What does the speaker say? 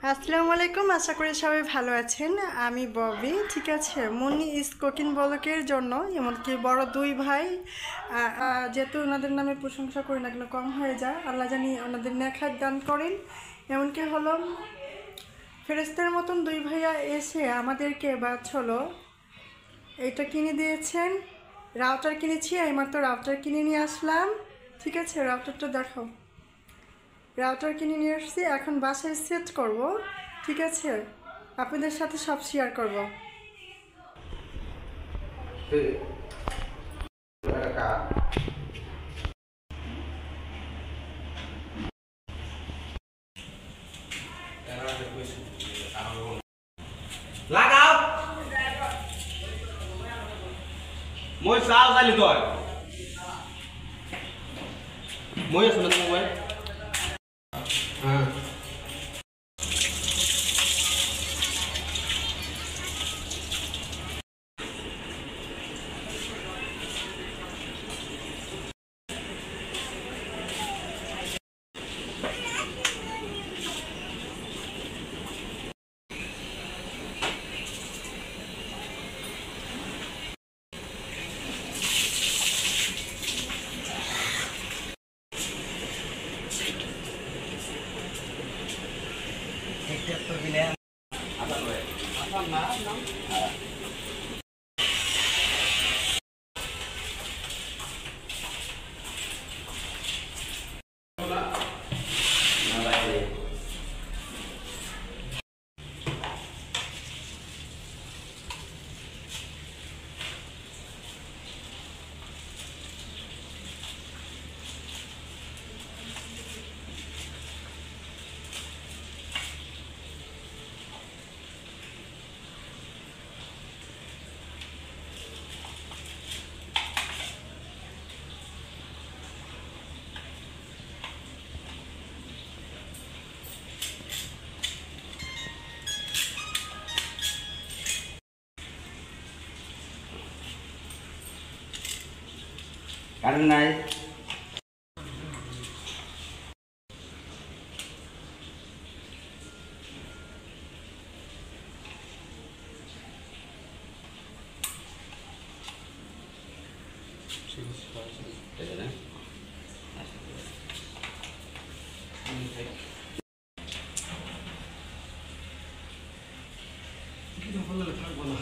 আসসালামু আলাইকুম, আশা করি সবাই ভালো আছেন। আমি ববি, ঠিক আছে। মুন্নি ইজ কুকিং ব্লগের জন্য এমনকি বড় দুই ভাই, যেহেতু ওনাদের নামে প্রশংসা করি না কেন কম হয়ে যায়, আল্লাহ জানি ওনাদের নেখাত দান করেন। এমনকি হলো ফেরেশতার মতন দুই ভাইয়া এসে আমাদেরকে হলো এটা কিনে দিয়েছেন। রাউটার কিনেছি, এইমাত্র রাউটার কিনে নিয়ে আসলাম, ঠিক আছে। রাউটারটা দেখো, রাউটার কিনে নিয়ে আসছি, এখন বাসায় সেট করব, ঠিক আছে। আপনাদের সাথে সব শেয়ার করব। লাগাও মই চাও চালি তই মই আছো না মোবাইল হ্যাঁ কারণ নাই থাকবো না